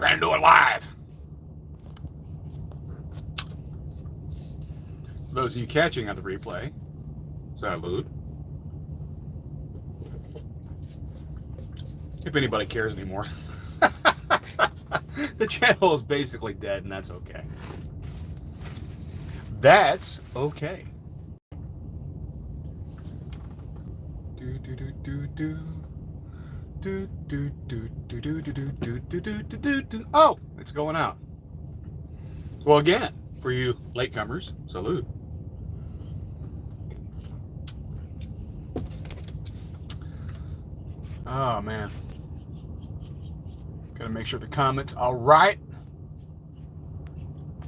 We're going to do it live. For those of you catching on the replay, salute. If anybody cares anymore. The channel is basically dead, and that's okay. That's okay. Oh, it's going out. Well, again, for you latecomers, salute. Oh, man. Gotta make sure the comments all right.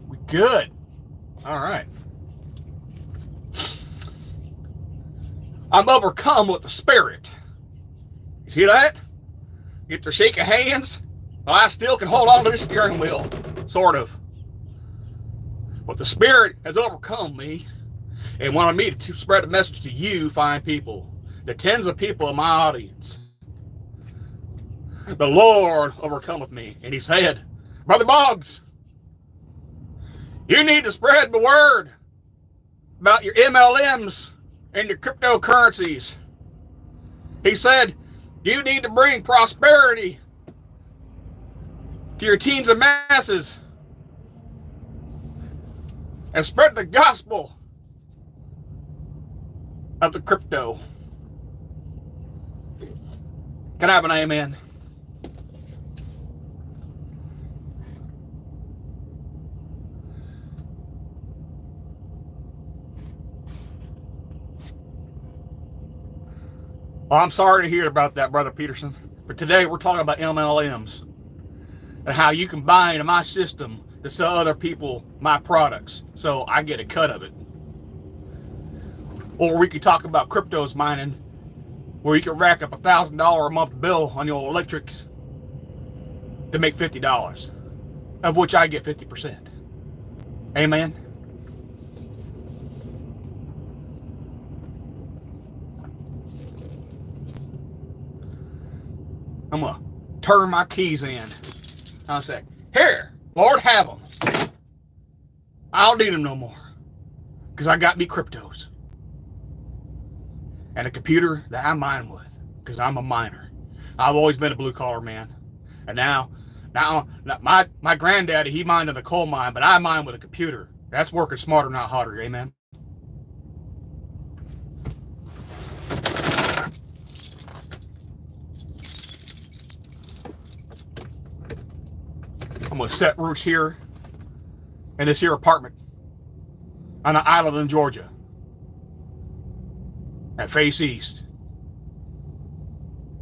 We good. All right. I'm overcome with the Spirit. You see that? Get to shake of hands. Well, I still can hold on to the steering wheel. Sort of. But the Spirit has overcome me and wanted me to spread the message to you, fine people, the tens of people in my audience. The Lord overcometh me. And he said, Brother Boggs, you need to spread the word about your MLMs and your cryptocurrencies. He said, you need to bring prosperity to your teens and masses and spread the gospel of the crypto. Can I have an amen? Well, I'm sorry to hear about that, Brother Peterson. But today we're talking about MLMs and how you can buy into my system to sell other people my products so I get a cut of it. Or we could talk about cryptos mining where you can rack up $1,000 a month bill on your electrics to make $50, of which I get 50%. Amen? I'm going to turn my keys in. I'll say, here, Lord, have them. I don't need them no more because I got me cryptos and a computer that I mine with because I'm a miner. I've always been a blue-collar man. And now my granddaddy, he mined in a coal mine, but I mine with a computer. That's working smarter, not harder. Amen? I'm going to set roots here in this here apartment on an island in Georgia and face east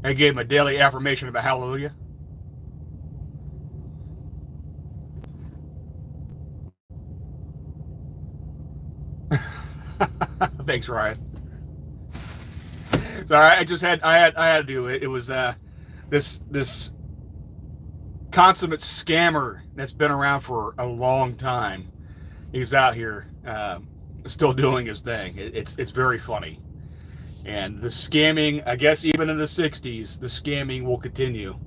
and gave him a daily affirmation about hallelujah. Thanks, Ryan. Sorry, I had to do it. It was this consummate scammer that's been around for a long time. He's out here still doing his thing. It's very funny. And the scamming, I guess even in the 60s, the scamming will continue.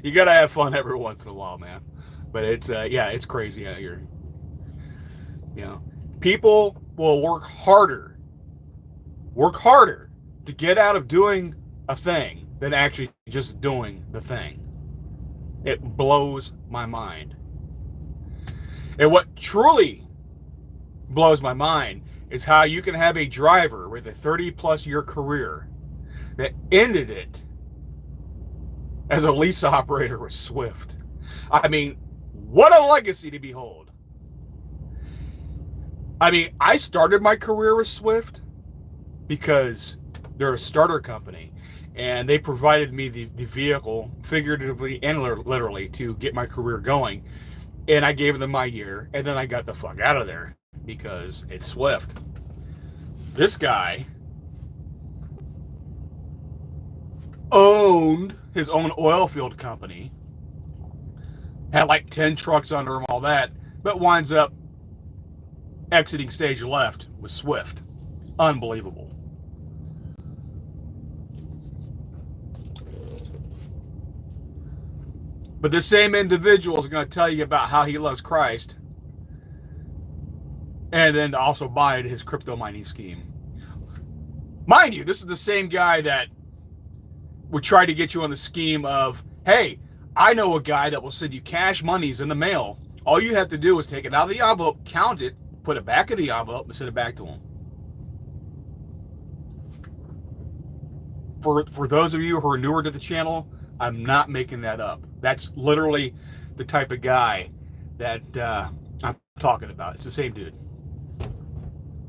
You gotta have fun every once in a while, man. But it's it's crazy out here. You know, people will work harder to get out of doing a thing than actually just doing the thing. It blows my mind. And what truly blows my mind is how you can have a driver with a 30-plus year career that ended it as a lease operator with Swift. I mean, what a legacy to behold. I mean, I started my career with Swift because they're a starter company and they provided me the vehicle, figuratively and literally, to get my career going. And I gave them my year, and then I got the fuck out of there because it's Swift. This guy owned his own oil field company, had like 10 trucks under him, all that, but winds up exiting stage left with Swift. Unbelievable. But this same individual is going to tell you about how he loves Christ and then also buy his crypto mining scheme. Mind you, this is the same guy that would try to get you on the scheme of, hey, I know a guy that will send you cash monies in the mail. All you have to do is take it out of the envelope, count it, put it back in the envelope, and send it back to him. For those of you who are newer to the channel, I'm not making that up. That's literally the type of guy that I'm talking about. It's the same dude.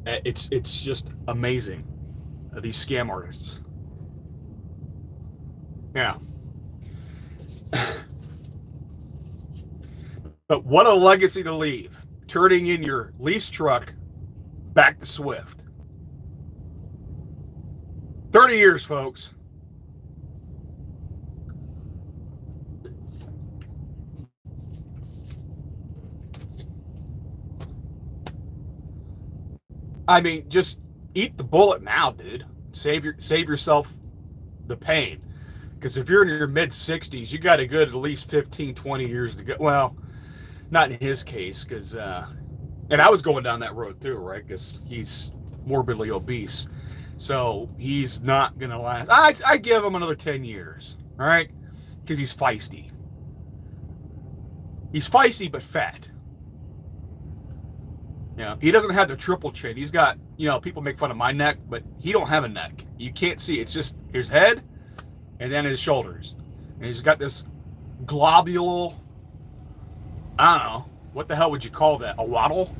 It's just amazing, these scam artists. Yeah. But what a legacy to leave. Turning in your lease truck back to Swift. 30 years, folks. I mean, just eat the bullet now, dude. Save yourself the pain. Because if you're in your mid-60s, you got a good at least 15, 20 years to go. Well, not in his case, because, and I was going down that road too, right? Because he's morbidly obese. So he's not going to last. I give him another 10 years, all right? Because he's feisty. He's feisty but fat. Yeah, he doesn't have the triple chin. He's got, people make fun of my neck, but he don't have a neck. You can't see. It's just his head and then his shoulders. And he's got this globule, I don't know, what the hell would you call that? A waddle?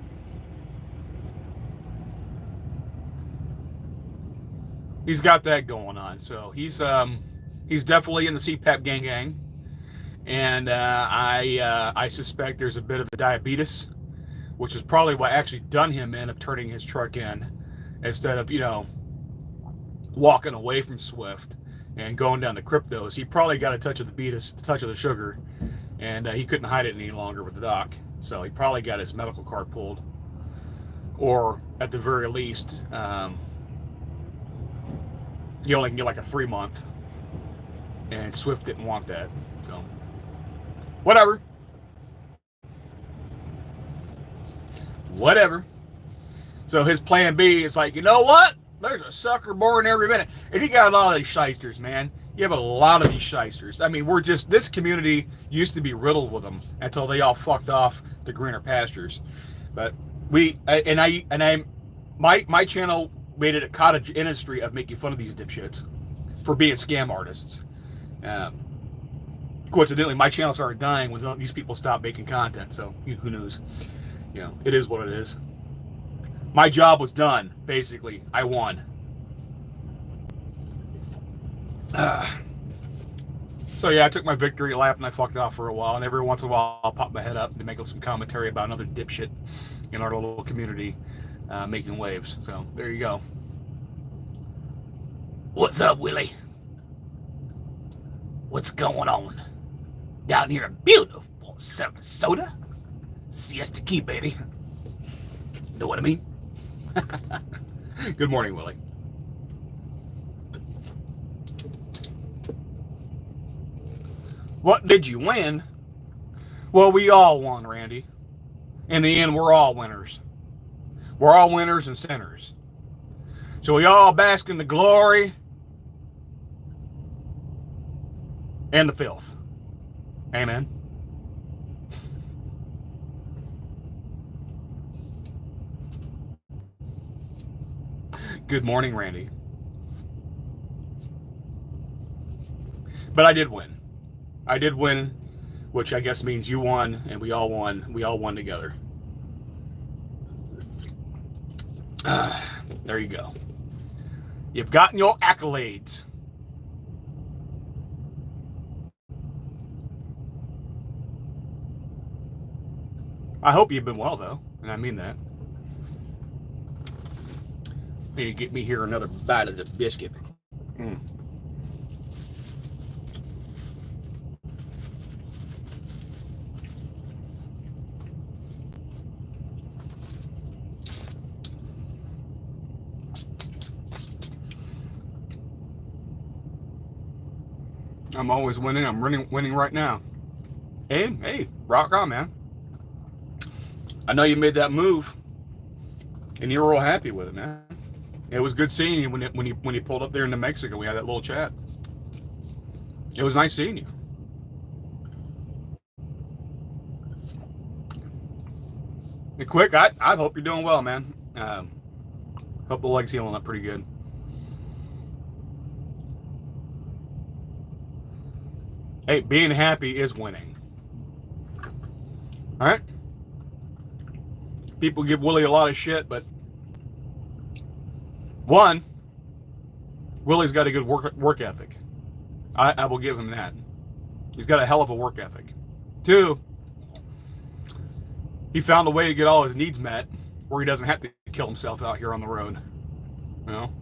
He's got that going on. So he's definitely in the CPAP gang. And I suspect there's a bit of the diabetes, which is probably what actually done him in of turning his truck in instead of, walking away from Swift and going down to cryptos. He probably got a touch of the touch of the sugar, and he couldn't hide it any longer with the doc. So he probably got his medical card pulled, or at the very least, you only can get like a 3-month, and Swift didn't want that. So whatever. So his plan B is like, you know what? There's a sucker born every minute. And he got a lot of these shysters, man. You have a lot of these shysters. I mean, this community used to be riddled with them until they all fucked off to greener pastures. But my channel made it a cottage industry of making fun of these dipshits for being scam artists. Coincidentally, my channel started dying when these people stopped making content. So who knows? It is what it is. My job was done, basically. I won. So yeah, I took my victory lap and I fucked off for a while. And every once in a while, I'll pop my head up and make some commentary about another dipshit in our little community making waves. So there you go. What's up, Willie? What's going on? Down here in beautiful Sarasota? Siesta Key, baby. Know what I mean? Good morning, Willie. What did you win? Well, we all won, Randy. In the end, we're all winners. We're all winners and sinners. So we all bask in the glory and the filth. Amen. Good morning, Randy. But I did win. I did win, which I guess means you won and we all won. We all won together. There you go. You've gotten your accolades. I hope you've been well, though, and I mean that. Need to get me here another bite of the biscuit. I'm always winning. I'm winning right now. And hey, rock on, man. I know you made that move, and you were real happy with it, man. It was good seeing you when you pulled up there in New Mexico. We had that little chat. It was nice seeing you. And quick, I hope you're doing well, man. Hope the leg's healing up pretty good. Hey, being happy is winning. All right? People give Willie a lot of shit, but one, Willie's got a good work ethic. I will give him that. He's got a hell of a work ethic. Two, he found a way to get all his needs met where he doesn't have to kill himself out here on the road. You know?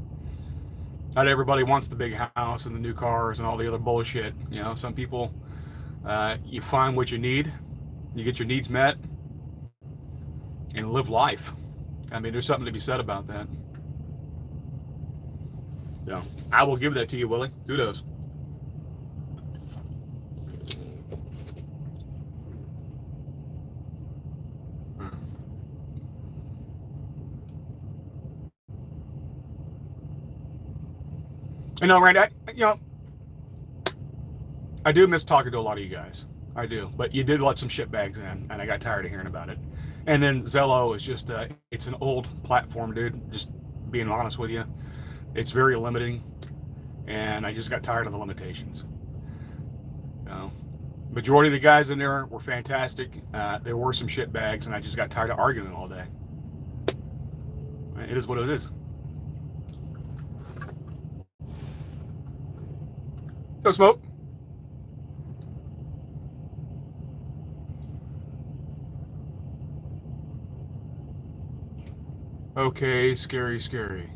Not everybody wants the big house and the new cars and all the other bullshit. You know, some people, you find what you need, you get your needs met, and live life. I mean, there's something to be said about that. So, I will give that to you, Willie. Kudos. You know, Randy, I do miss talking to a lot of you guys. I do. But you did let some shitbags in, and I got tired of hearing about it. And then Zello is just, it's an old platform, dude. Just being honest with you. It's very limiting, and I just got tired of the limitations. You know, majority of the guys in there were fantastic. There were some shitbags, and I just got tired of arguing all day. It is what it is. So, Smoke. Okay, scary. Scary.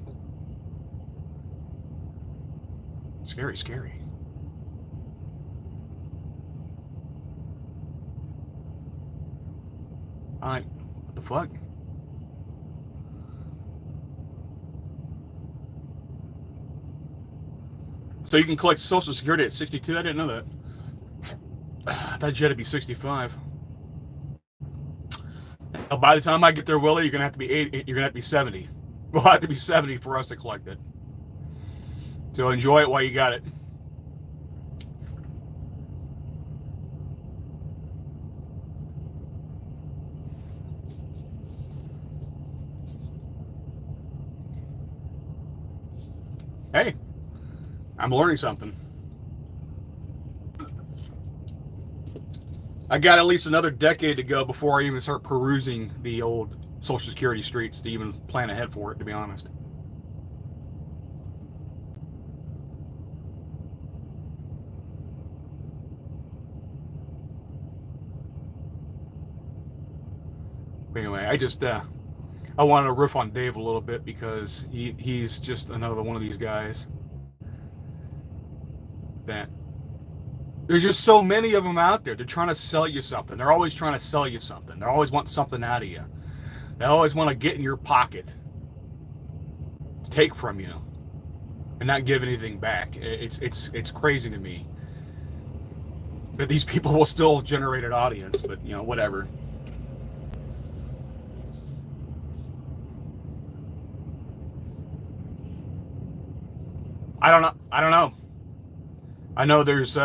What the fuck? So you can collect Social Security at 62? I didn't know that. I thought you had to be 65. By the time I get there, Willie, you're gonna have to be 80. You're gonna have to be 70. We'll have to be 70 for us to collect it. So enjoy it while you got it. Hey, I'm learning something. I got at least another decade to go before I even start perusing the old Social Security streets to even plan ahead for it, to be honest. But anyway, I wanted to riff on Dave a little bit because he's just another one of these guys that there's just so many of them out there. They're trying to sell you something. They're always trying to sell you something. They always want something out of you. They always want to get in your pocket, take from you, and not give anything back. It's crazy to me that these people will still generate an audience, but you know, whatever. I don't know. I know there's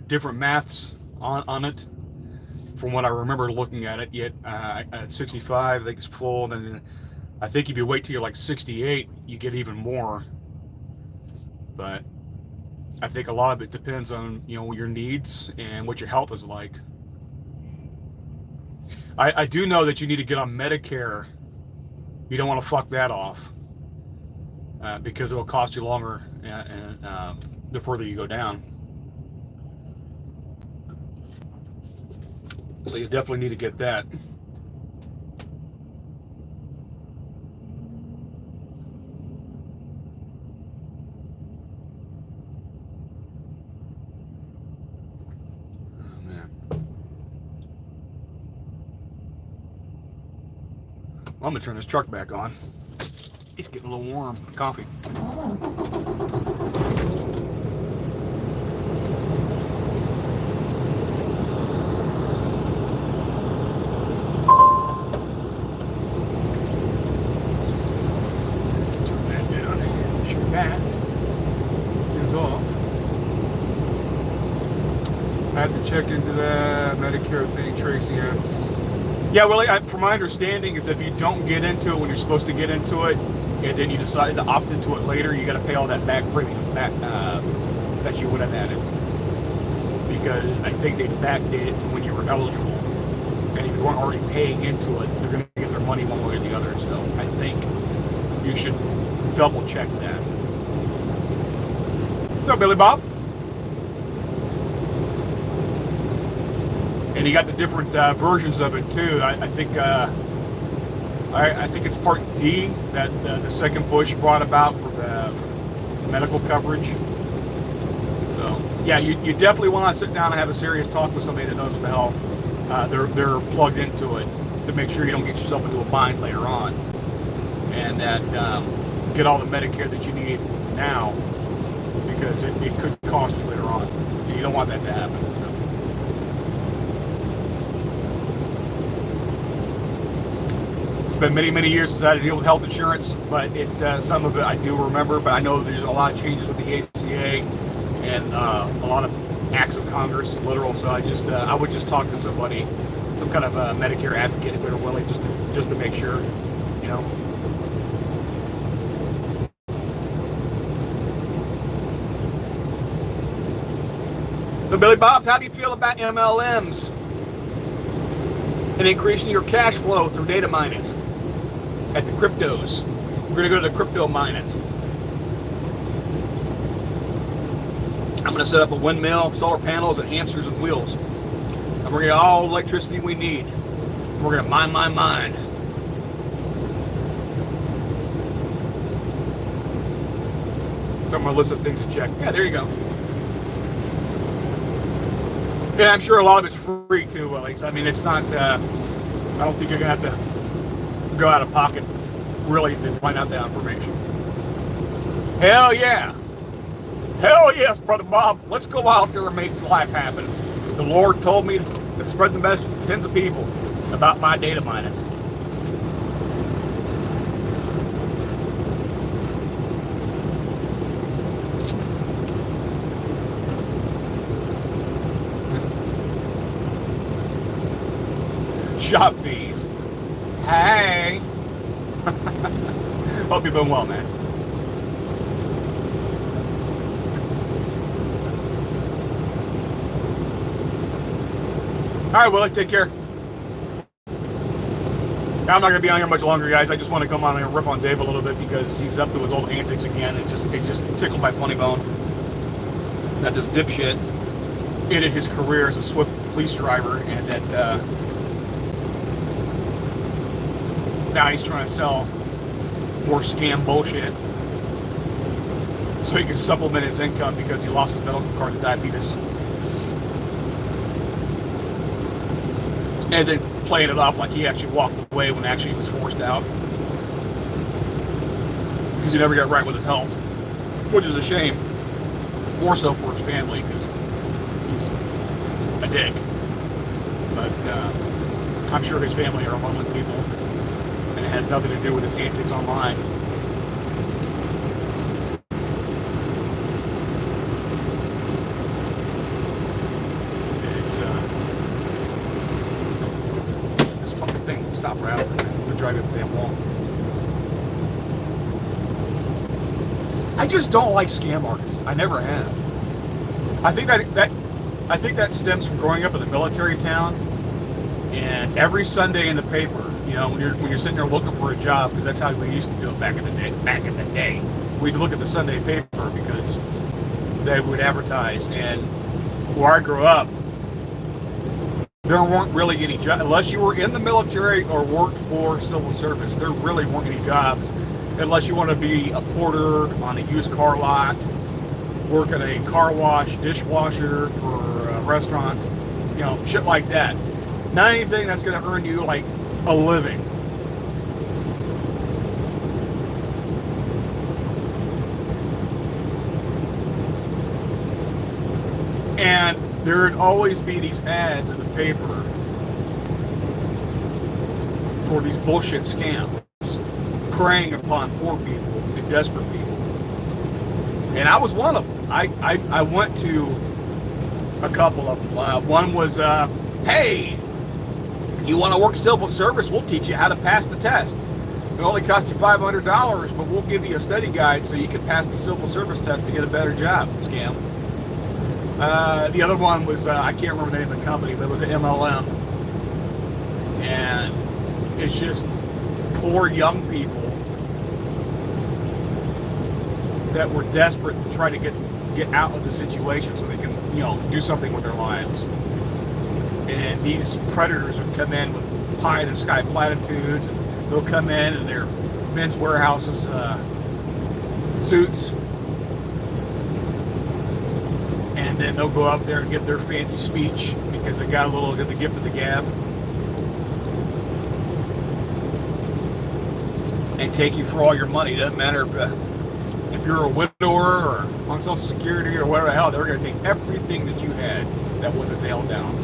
different maths on it from what I remember looking at it. Yet at 65, I think it's full. Then I think if you wait till you're like 68, you get even more. But I think a lot of it depends on, you know, your needs and what your health is like. I do know that you need to get on Medicare. You don't want to fuck that off because it'll cost you longer and the further you go down. So you definitely need to get that. Oh, man. Well, I'm going to turn this truck back on. It's getting a little warm. Coffee. I have to check into that Medicare thing, Tracy. Yeah, well, from my understanding is if you don't get into it when you're supposed to get into it, and then you decide to opt into it later, you got to pay all that back premium back that you would have added. Because I think they backdate it to when you were eligible. And if you weren't already paying into it, they're going to get their money one way or the other. So I think you should double check that. What's up, Billy Bob? And you got the different versions of it too. I think it's Part D that the second Bush brought about for the medical coverage. So yeah, you definitely want to sit down and have a serious talk with somebody that knows what the hell they're plugged into it, to make sure you don't get yourself into a bind later on, and that get all the Medicare that you need now, because it could cost you later on. You don't want that to happen. So. It's been many, many years since I had to deal with health insurance, but some of it I do remember. But I know there's a lot of changes with the ACA and a lot of acts of Congress, literal. So I would just talk to somebody, some kind of Medicare advocate if they're willing, just to make sure, you know. So Billy Bobs, how do you feel about MLMs and increasing your cash flow through data mining at the cryptos? We're going to go to the crypto mining. I'm going to set up a windmill, solar panels, and hamsters and wheels. And we're going to get all the electricity we need. And we're going to mine. It's on my list of things to check. Yeah, there you go. Yeah, I'm sure a lot of it's free too, Alex. I mean, it's not, I don't think you're going to have to go out of pocket really to find out that information. Hell yeah. Hell yes, Brother Bob. Let's go out there and make life happen. The Lord told me to spread the message to tens of people about my data mining. Shop fees. Hey. Hope you've been well, man. All right, Willie, take care. I'm not going to be on here much longer, guys. I just want to come on and riff on Dave a little bit because he's up to his old antics again. It just tickled my funny bone that this dipshit ended his career as a Swift police driver, and that now he's trying to sell more scam bullshit so he can supplement his income because he lost his medical card to diabetes. And then playing it off like he actually walked away when actually he was forced out. Because he never got right with his health. Which is a shame. More so for his family, because he's a dick. But I'm sure his family are lonely people. And it has nothing to do with his antics online. Stop rattling and drive up the damn wall. I just don't like scam artists. I never have. I think that stems from growing up in a military town, and every Sunday in the paper, you know, when you're sitting there looking for a job, because that's how we used to do it back in the day. We'd look at the Sunday paper because they would advertise, and where I grew up, there weren't really any jobs, unless you were in the military or worked for civil service. There really weren't any jobs, unless you want to be a porter on a used car lot, work at a car wash, dishwasher for a restaurant, you know, shit like that. Not anything that's going to earn you like a living. And there'd always be these ads in the paper for these bullshit scams preying upon poor people and desperate people. And I was one of them. I went to A couple of them. One was, hey, you want to work civil service? We'll teach you how to pass the test. It only costs you $500, but we'll give you a study guide so you can pass the civil service test to get a better job. Scam. The other one was, I can't remember the name of the company, but it was an MLM. And it's just poor young people that were desperate to try to get out of the situation so they can, do something with their lives. And these predators would come in with pie in the sky platitudes, and they'll come in their Men's Warehouses suits, and then they'll go up there and get their fancy speech because they got the gift of the gab, and take you for all your money. Doesn't matter if you're a widower or on Social Security or whatever the hell, they're going to take everything that you had that wasn't nailed down.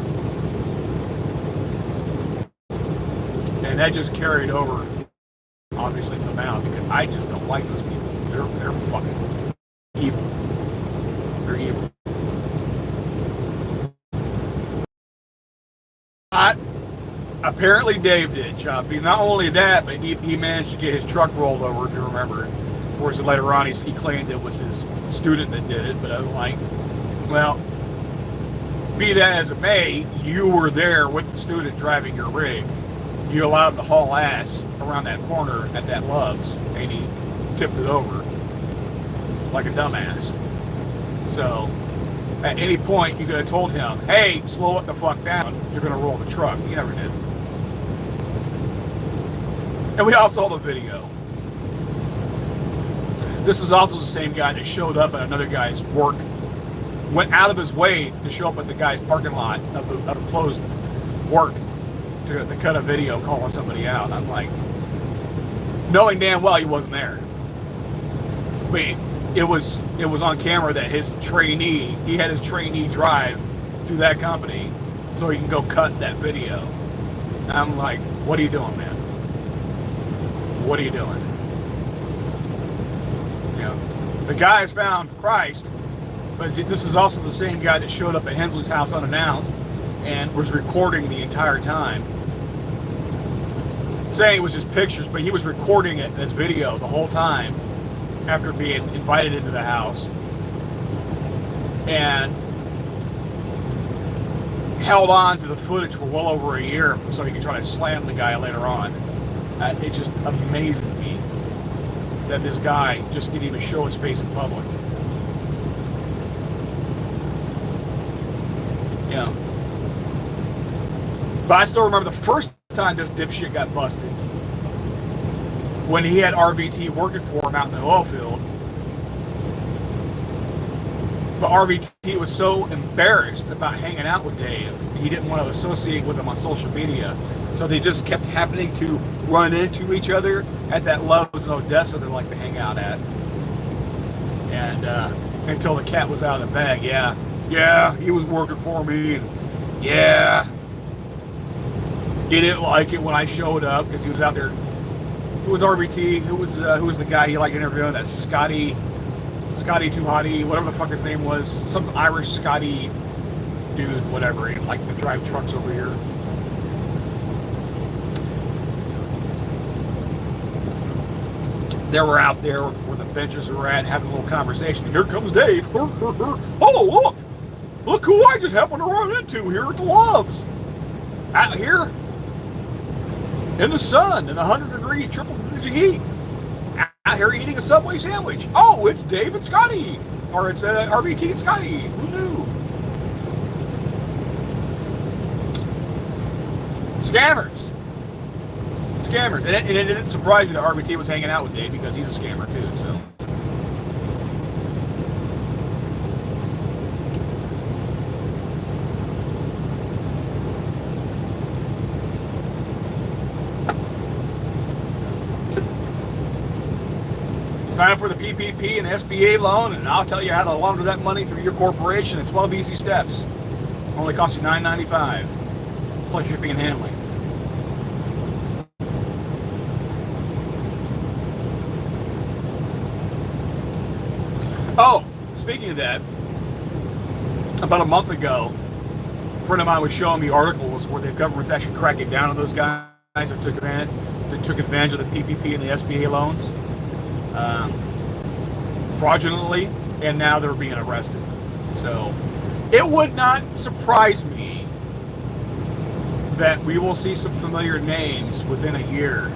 And that just carried over, obviously, till now, because I just don't like those people. They're fucking evil. They're evil. But apparently Dave did, Choppy. Not only that, but he managed to get his truck rolled over, if you remember. Of course, later on, he claimed it was his student that did it, but I'm like, well, be that as it may, you were there with the student driving your rig. You allowed him to haul ass around that corner at that Love's, and he tipped it over like a dumbass. So, at any point, you could have told him, hey, slow it the fuck down, you're going to roll the truck. He never did. And we all saw the video. This is also the same guy that showed up at another guy's work, went out of his way to show up at the guy's parking lot of the closed work to cut a video calling somebody out. I'm like, knowing damn well he wasn't there. But it was on camera that he had his trainee drive to that company so he can go cut that video. I'm like, what are you doing, man? What are you doing? The guy has found Christ, but this is also the same guy that showed up at Hensley's house unannounced and was recording the entire time. Saying it was just pictures, but he was recording it as video the whole time after being invited into the house, and held on to the footage for well over a year so he could try to slam the guy later on. It just amazes me that this guy just didn't even show his face in public. Yeah. But I still remember the first time this dipshit got busted. When he had RVT working for him out in the oil field. But RVT was so embarrassed about hanging out with Dave, he didn't want to associate with him on social media. So they just kept happening to run into each other at that Love's in Odessa they like to hang out at. And until the cat was out of the bag, yeah, he was working for me, and yeah, he didn't like it when I showed up because he was out there. Who was RVT? Who was the guy he liked interviewing? That Scotty Tuhati, whatever the fuck his name was, some Irish Scotty dude, whatever. He liked to drive trucks over here. They were out there where the benches were at, having a little conversation. Here comes Dave. Oh, look who I just happened to run into here at the Love's. Out here in the sun in 100-degree triple-digit heat. Out here eating a Subway sandwich. Oh, it's Dave and Scotty. Or it's RBT and Scotty. Who knew? Scammers. And it didn't surprise me that RBT was hanging out with Dave because he's a scammer too, so. Sign up for the PPP and SBA loan, and I'll tell you how to launder that money through your corporation in 12 easy steps. Only costs you $9.95, plus shipping and handling. Oh, speaking of that, about a month ago, a friend of mine was showing me articles where the government's actually cracking down on those guys that took advantage of the PPP and the SBA loans fraudulently, and now they're being arrested. So it would not surprise me that we will see some familiar names within a year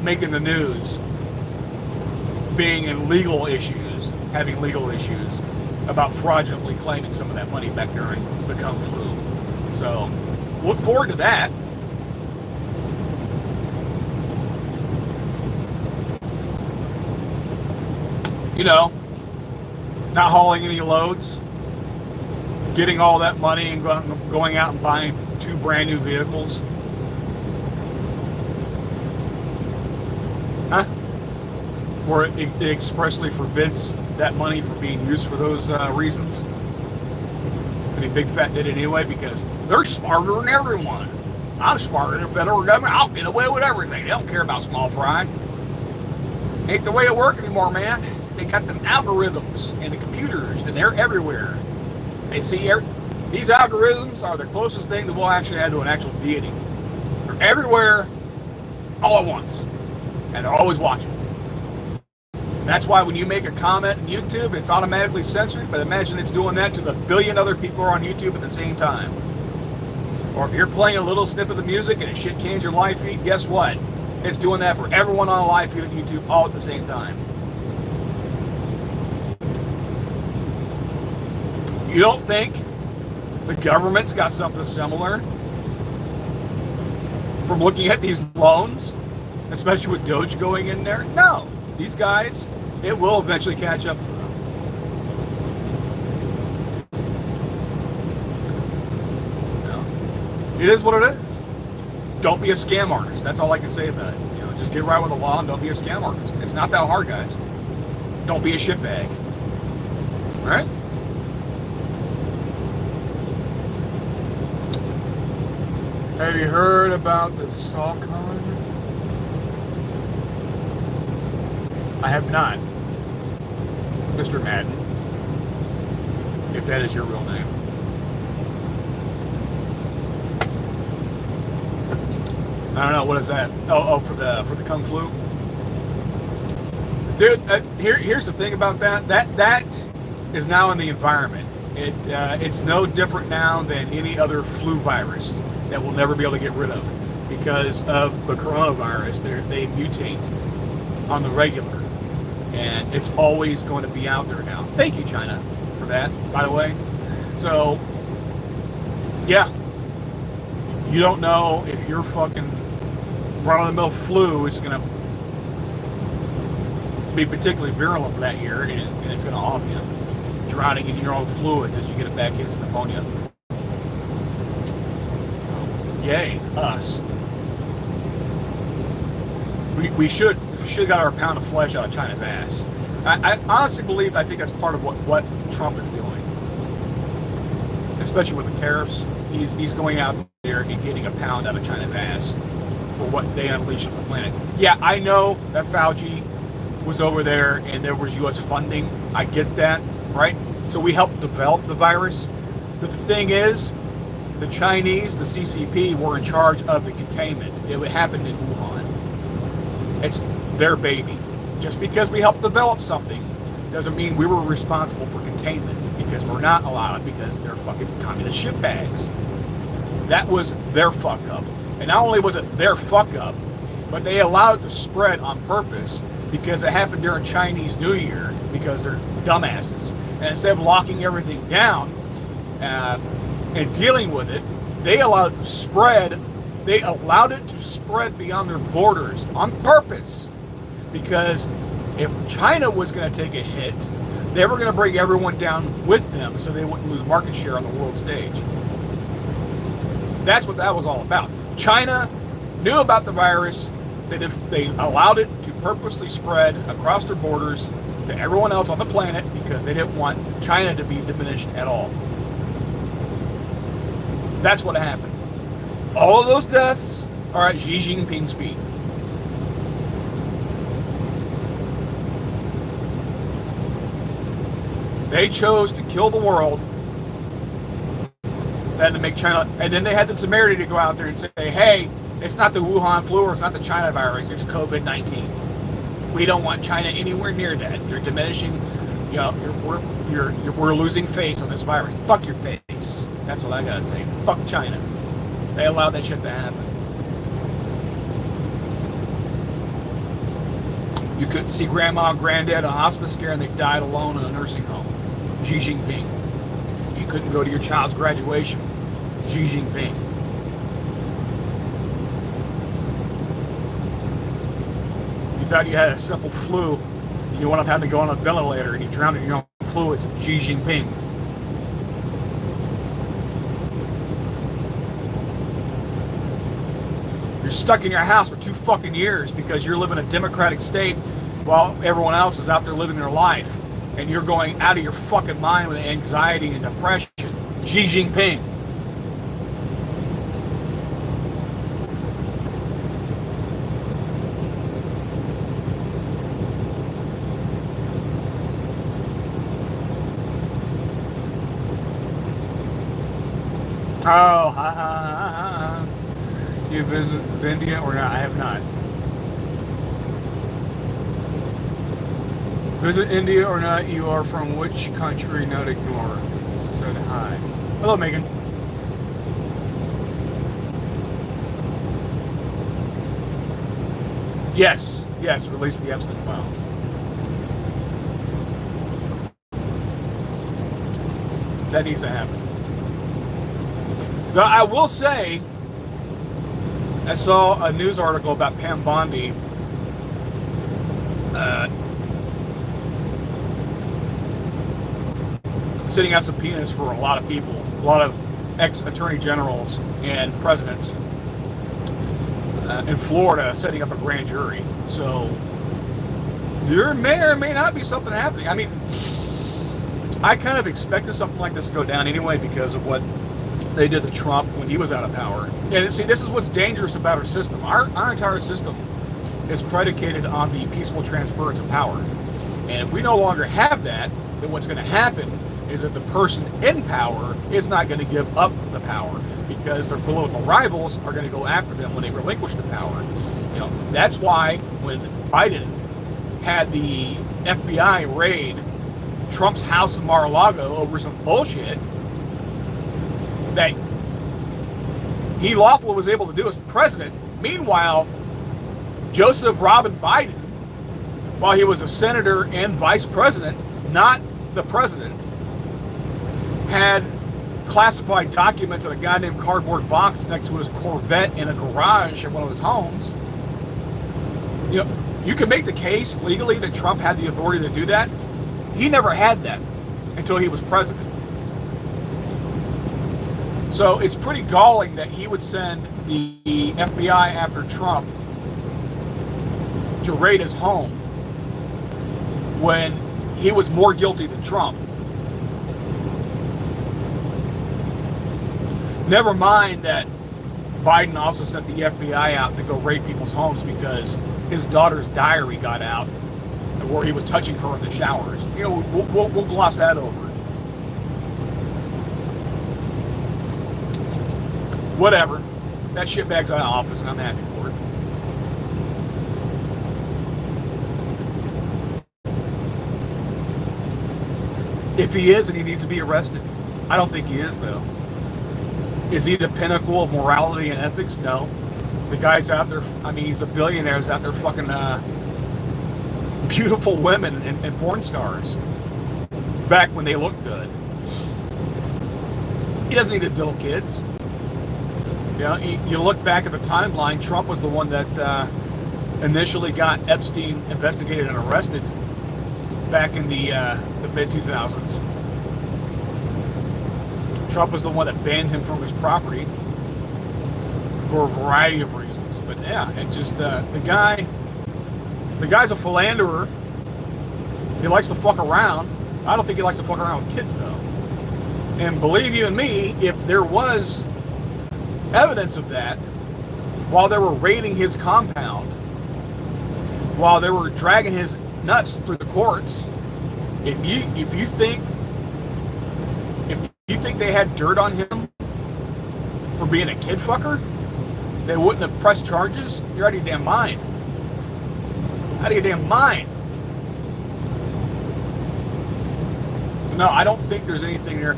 making the news, being in legal issues, having legal issues about fraudulently claiming some of that money back during the Kung Flu. So look forward to that. You know, not hauling any loads, getting all that money and going out and buying 2 brand new vehicles. Huh? Where it expressly forbids that money from being used for those reasons. And the big fat did it anyway because they're smarter than everyone. I'm smarter than the federal government. I'll get away with everything. They don't care about small fry. Ain't the way it works anymore, man. They got them algorithms and the computers, and they're everywhere. They see these algorithms are the closest thing that we'll actually have to an actual deity. They're everywhere, all at once, and they're always watching. That's why when you make a comment on YouTube, it's automatically censored, but imagine it's doing that to the billion other people who are on YouTube at the same time. Or if you're playing a little snippet of music and it shit cans your live feed, guess what? It's doing that for everyone on a live feed on YouTube all at the same time. You don't think the government's got something similar from looking at these loans, especially with Doge going in there? No. These guys, it will eventually catch up to them. You know, it is what it is. Don't be a scam artist. That's all I can say about it. You know, just get right with the law and don't be a scam artist. It's not that hard, guys. Don't be a shitbag. All right? Have you heard about the Salcon? I have not, Mr. Madden, if that is your real name. I don't know, what is that? Oh, for the Kung Flu, dude. Here's the thing about that. That is now in the environment. It's no different now than any other flu virus that we'll never be able to get rid of because of the coronavirus. They mutate on the regular. And it's always going to be out there now. Thank you, China, for that, by the way. So, yeah. You don't know if your fucking run-of-the-mill flu is going to be particularly virulent that year, and it's going to off you, drowning in your own fluids as you get it back into pneumonia. So, yay, us. We should have got our pound of flesh out of China's ass. I honestly believe, I think that's part of what Trump is doing. Especially with the tariffs. He's going out there and getting a pound out of China's ass for what they unleash on the planet. Yeah, I know that Fauci was over there and there was U.S. funding. I get that, right? So we helped develop the virus. But the thing is, the Chinese, the CCP, were in charge of the containment. It happened in Wuhan. It's their baby. Just because we helped develop something doesn't mean we were responsible for containment, because we're not allowed, because they're fucking communist shitbags. That was their fuck up. And not only was it their fuck up, but they allowed it to spread on purpose because it happened during Chinese New Year because they're dumbasses. And instead of locking everything down and dealing with it, they allowed it to spread. They allowed it to spread beyond their borders on purpose, because if China was going to take a hit, they were going to bring everyone down with them so they wouldn't lose market share on the world stage. That's what that was all about. China knew about the virus, that if they allowed it to purposely spread across their borders to everyone else on the planet, because they didn't want China to be diminished at all. That's what happened. All of those deaths are at Xi Jinping's feet. They chose to kill the world. They had to make China, and then they had the temerity to go out there and say, hey, it's not the Wuhan flu or it's not the China virus, it's COVID-19. We don't want China anywhere near that. You're diminishing, we're losing face on this virus. Fuck your face. That's what I gotta say. Fuck China. They allowed that shit to happen. You couldn't see grandma and granddad in a hospice care and they died alone in a nursing home. Xi Jinping. You couldn't go to your child's graduation. Xi Jinping. You thought you had a simple flu and you wound up having to go on a ventilator and you drowned in your own fluids. Xi Jinping. You're stuck in your house for 2 fucking years because you're living a democratic state while everyone else is out there living their life. And you're going out of your fucking mind with anxiety and depression. Xi Jinping. Oh, ha ha ha ha. You visit India or not? I have not. Visit India or not? You are from which country? Not ignore. Said hi. Hello, Megan. Yes, release the Epstein files. That needs to happen. Now, I will say, I saw a news article about Pam Bondi sitting out subpoenas for a lot of people, a lot of ex-attorney generals and presidents in Florida setting up a grand jury. So there may or may not be something happening. I mean, I kind of expected something like this to go down anyway because of what they did to Trump when he was out of power. And see, this is what's dangerous about our system. Our entire system is predicated on the peaceful transference of power. And if we no longer have that, then what's going to happen is that the person in power is not going to give up the power because their political rivals are going to go after them when they relinquish the power. You know, that's why when Biden had the FBI raid Trump's house in Mar-a-Lago over some bullshit that he lawfully was able to do as president. Meanwhile, Joseph Robin Biden, while he was a senator and vice president, not the president, had classified documents in a goddamn cardboard box next to his Corvette in a garage at one of his homes. You know, you can make the case legally that Trump had the authority to do that. He never had that until he was president. So it's pretty galling that he would send the FBI after Trump to raid his home when he was more guilty than Trump. Never mind that Biden also sent the FBI out to go raid people's homes because his daughter's diary got out where he was touching her in the showers. You know, we'll gloss that over. Whatever. That shitbag's out of office and I'm happy for it. If he is and he needs to be arrested, I don't think he is though. Is he the pinnacle of morality and ethics? No. The guy's out there, I mean, he's a billionaire, he's out there fucking beautiful women and porn stars back when they looked good. He doesn't need to diddle kids. You know, you look back at the timeline, Trump was the one that initially got Epstein investigated and arrested back in the mid-2000s. Trump was the one that banned him from his property for a variety of reasons. But yeah, it just the guy's a philanderer. He likes to fuck around. I don't think he likes to fuck around with kids though. And believe you me, if there was evidence of that while they were raiding his compound, while they were dragging his nuts through the courts, if you think think they had dirt on him for being a kid fucker? They wouldn't have pressed charges? You're out of your damn mind. Out of your damn mind. So no, I don't think there's anything there.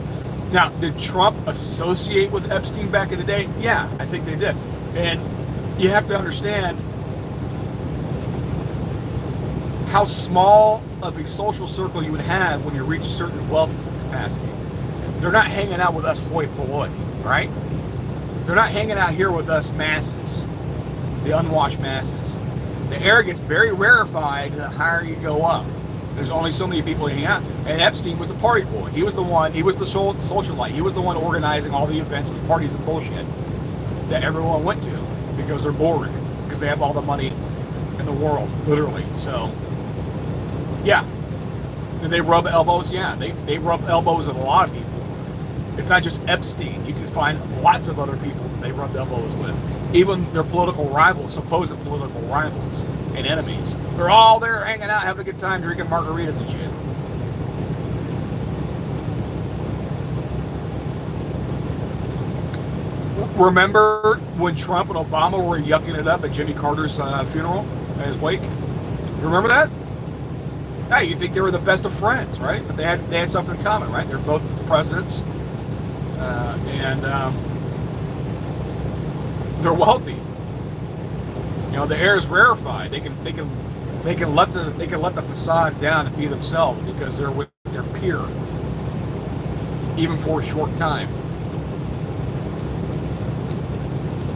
Now, did Trump associate with Epstein back in the day? Yeah, I think they did. And you have to understand how small of a social circle you would have when you reach a certain wealth capacity. They're not hanging out with us hoi polloi, right? They're not hanging out here with us masses, the unwashed masses. The air gets very rarefied the higher you go up. There's only so many people hanging out. And Epstein was the party boy. He was the one, he was the socialite. He was the one organizing all the events and parties and bullshit that everyone went to because they're bored, because they have all the money in the world, literally. So, yeah. Did they rub elbows? Yeah, they rub elbows with a lot of people. It's not just Epstein. You can find lots of other people that they rubbed elbows with. Even their political rivals, supposed political rivals and enemies. They're all there hanging out, having a good time, drinking margaritas and shit. Remember when Trump and Obama were yucking it up at Jimmy Carter's funeral, at his wake? You remember that? Yeah, you think they were the best of friends, right? But they had something in common, right? They're both presidents, and they're wealthy. You know, the air is rarefied. They can let the facade down and be themselves because they're with their peer, even for a short time.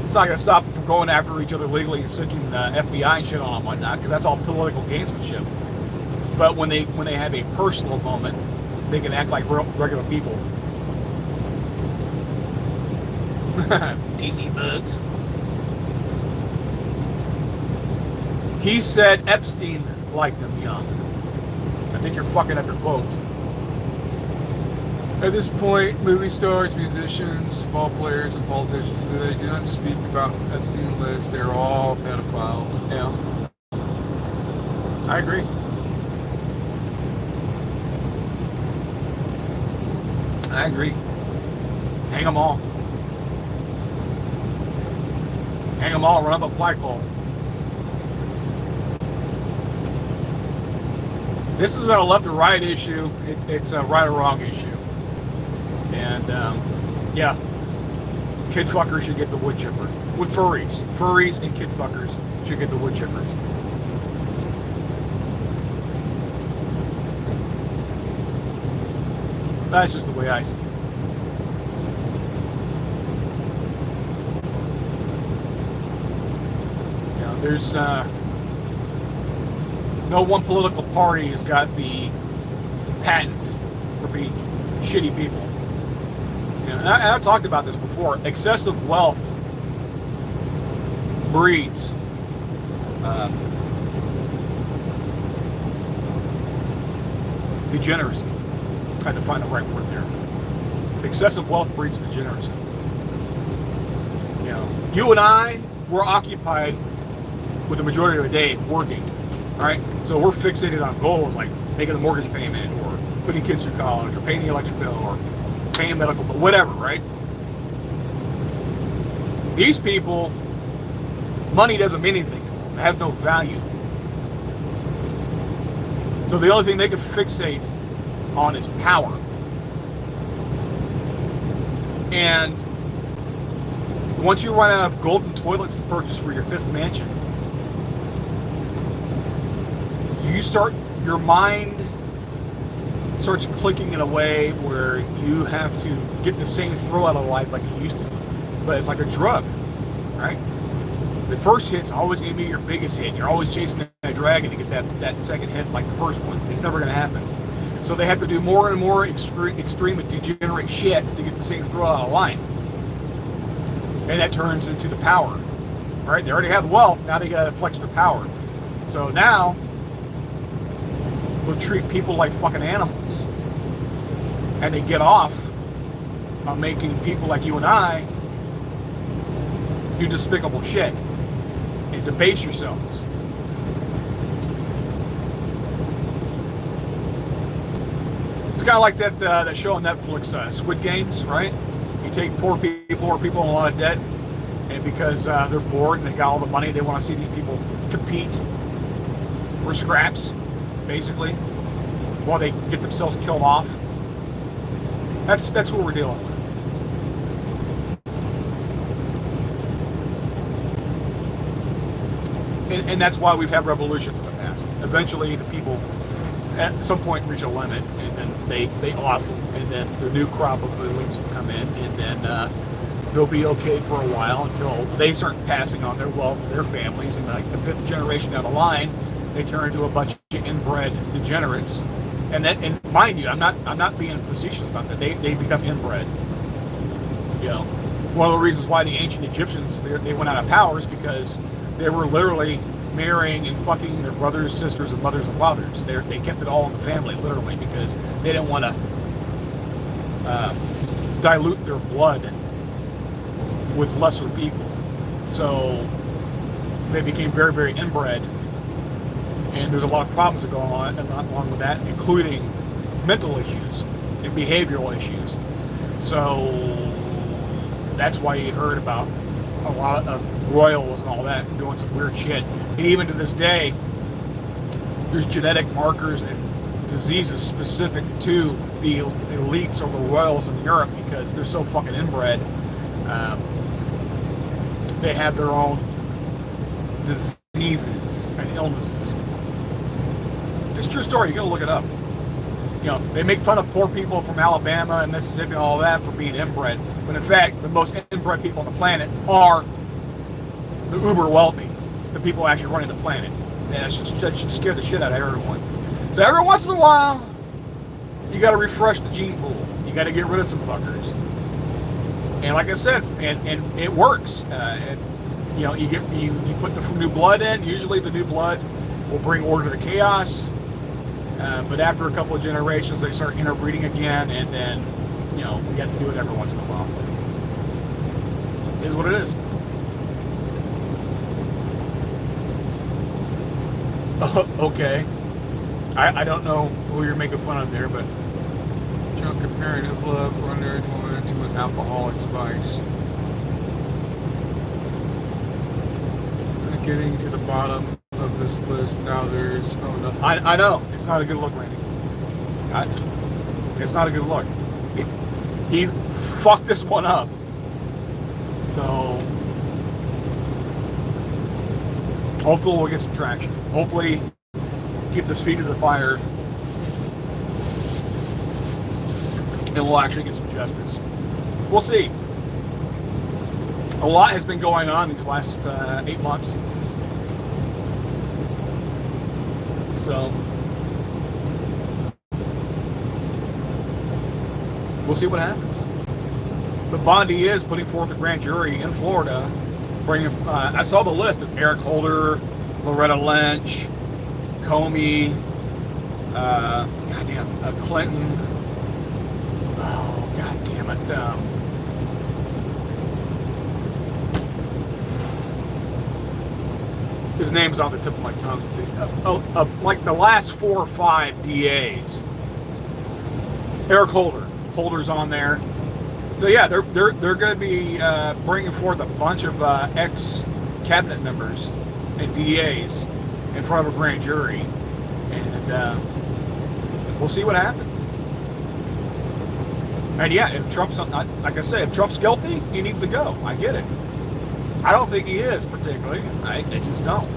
It's not going to stop them from going after each other legally and sticking FBI and shit on them and whatnot, because that's all political gamesmanship. But when they have a personal moment, they can act like regular people. TC Boggs. He said Epstein liked them young. I think you're fucking up your quotes. At this point, movie stars, musicians, ball players, and politicians, they do not speak about Epstein list. They're all pedophiles. Yeah. I agree. I agree. Hang them all. Hang them all, run up a flagpole. This isn't a left or right issue. It's a right or wrong issue. And, yeah. Kid fuckers should get the wood chipper. With furries. Furries and kid fuckers should get the wood chippers. That's just the way I see it. You know, there's no one political party has got the patent for being shitty people. You know, and I've talked about this before. Excessive wealth breeds degeneracy. I had to find the right word there. Excessive wealth breeds degeneracy. You know, you and I, we're occupied with the majority of the day working, right? So we're fixated on goals like making the mortgage payment or putting kids through college or paying the electric bill or paying medical bill, whatever, right? These people, money doesn't mean anything to them. It has no value. So the only thing they can fixate on is power. And once you run out of golden toilets to purchase for your 5th mansion, your mind starts clicking in a way where you have to get the same thrill out of life like you used to. But it's like a drug, right? The first hit's always going to be your biggest hit. You're always chasing that dragon to get that second hit like the first one. It's never going to happen. So they have to do more and more extreme and degenerate shit to get the same thrill out of life. And that turns into the power, right? They already have wealth, now they got to flex their power. So now, we'll treat people like fucking animals. And they get off on making people like you and I do despicable shit and debase yourselves. It's kind of like that show on Netflix, Squid Games, right? You take poor people or people in a lot of debt, and because they're bored and they got all the money, they want to see these people compete for scraps, basically, while they get themselves killed off. That's what we're dealing with. And that's why we've had revolutions in the past. Eventually, the people at some point reach a limit, and then they off, and then the new crop of elites will come in, and then they'll be okay for a while until they start passing on their wealth to their families, and like the fifth generation down the line, they turn into a bunch of inbred degenerates. And mind you, I'm not being facetious about that. They become inbred. You know, one of the reasons why the ancient Egyptians they went out of power is because they were literally marrying and fucking their brothers, sisters, and mothers and fathers. They kept it all in the family, literally, because they didn't want to dilute their blood with lesser people. So they became very, very inbred. And there's a lot of problems that go on along with that, including mental issues and behavioral issues. So that's why you heard about a lot of royals and all that doing some weird shit. And even to this day, there's genetic markers and diseases specific to the elites or the royals in Europe because they're so fucking inbred. They have their own diseases and illnesses. It's a true story. You gotta look it up. You know, they make fun of poor people from Alabama and Mississippi and all that for being inbred. But in fact, the most inbred people on the planet are the uber wealthy, the people actually running the planet. And that should scare the shit out of everyone. So every once in a while, you gotta refresh the gene pool. You gotta get rid of some fuckers. And like I said, and it works. You know, you put the new blood in. Usually, the new blood will bring order to the chaos. But after a couple of generations, they start interbreeding again, and then, you know, you have to do it every once in a while. It is what it is. Okay. I don't know who you're making fun of there, but John comparing his love for an underage woman to an alcoholic's vice. And getting to the bottom of this list now, there's I know it's not a good look, Randy. It's not a good look. He fucked this one up. So hopefully we'll get some traction. Hopefully keep his feet to the fire, and we'll actually get some justice. We'll see. A lot has been going on these last 8 months. So we'll see what happens. But Bondi is putting forth a grand jury in Florida. Bringing, I saw the list. It's Eric Holder, Loretta Lynch, Comey, Clinton. Oh, God damn it. His name's on the tip of my tongue. Like the last 4 or 5 DAs. Eric Holder. Holder's on there. So yeah, they're going to be bringing forth a bunch of ex-cabinet members and DAs in front of a grand jury, and we'll see what happens. And yeah, if Trump's, like I said, if Trump's guilty, he needs to go. I get it. I don't think he is particularly. I just don't.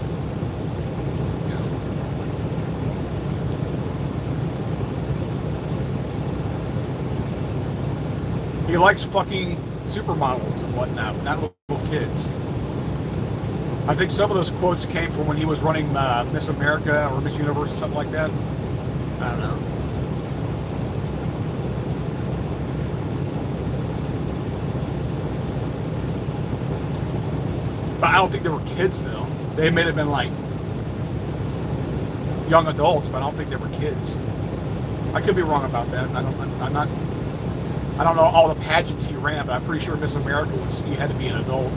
You know. He likes fucking supermodels and whatnot, not little kids. I think some of those quotes came from when he was running Miss America or Miss Universe or something like that. I don't know. But I don't think they were kids, though. They may have been like young adults, but I don't think they were kids. I could be wrong about that. I don't know all the pageants he ran, but I'm pretty sure Miss America you had to be an adult.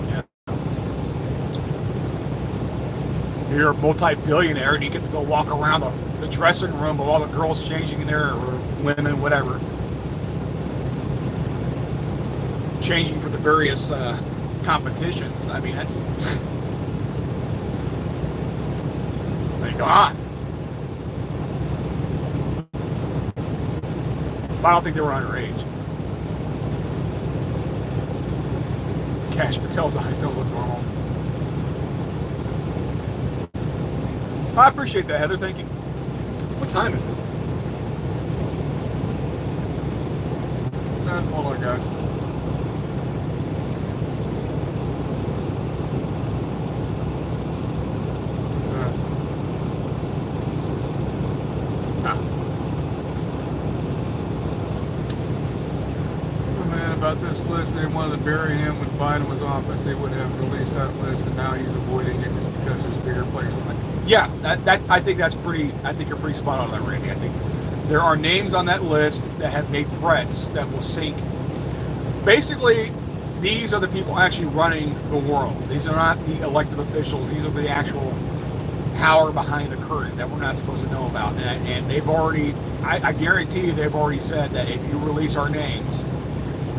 Yeah. you're a multi-billionaire and you get to go walk around the dressing room of all the girls changing in there, or women, whatever, changing for the various competitions. I mean, that's like, come on. But I don't think they were underage. Cash Patel's eyes don't look normal. I appreciate that, Heather. Thank you. What time is it? Hold on, guys. What's that? Oh, man, about this list, they wanted to bury him when Biden was in office. They would have released that list, and now he's avoiding it just because there's bigger players. Yeah, that I think that's pretty. I think you're pretty spot on that, Randy. I think there are names on that list that have made threats that will sink. Basically, these are the people actually running the world. These are not the elected officials. These are the actual power behind the curtain that we're not supposed to know about. And they've already, I guarantee you, they've already said that if you release our names,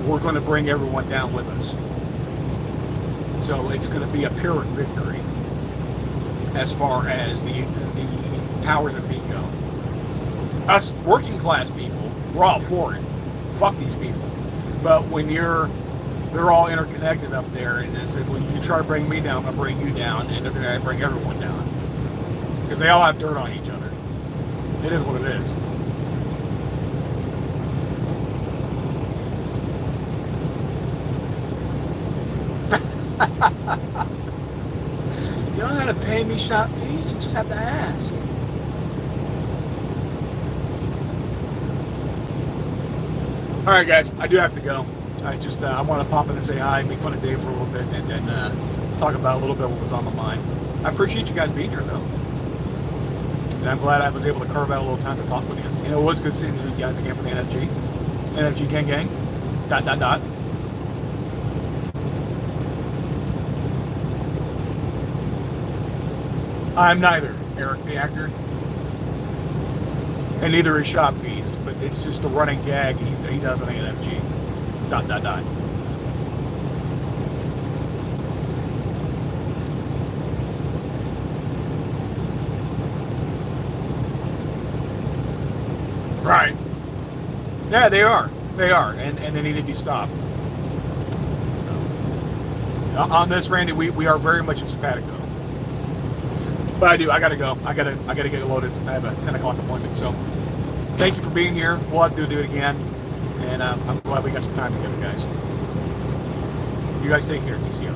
we're going to bring everyone down with us. So it's going to be a Pyrrhic victory as far as the powers that be go. Us working class people, we're all for it. Fuck these people. But when they're all interconnected up there, and they said, well, you try to bring me down, I'm going to bring you down, and they're going to bring everyone down. Because they all have dirt on each other. It is what it is. You don't have to pay me shop fees, you just have to ask. Alright guys, I do have to go. I want to pop in and say hi, make fun of Dave for a little bit, and then talk about a little bit what was on my mind. I appreciate you guys being here though. And I'm glad I was able to carve out a little time to talk with you. You know, it was good seeing you guys again for the NFG. NFG gang gang. ... I'm neither Eric the actor, and neither is Shop Piece, but it's just a running gag he does on NFG. ... Right. Yeah, they are. They are, and they need to be stopped. On this, Randy, we are very much in simpatico. But I gotta go. I gotta get loaded. I have a 10 o'clock appointment. So thank you for being here. We'll have to do it again. And I'm glad we got some time together, guys. You guys take care. TCO.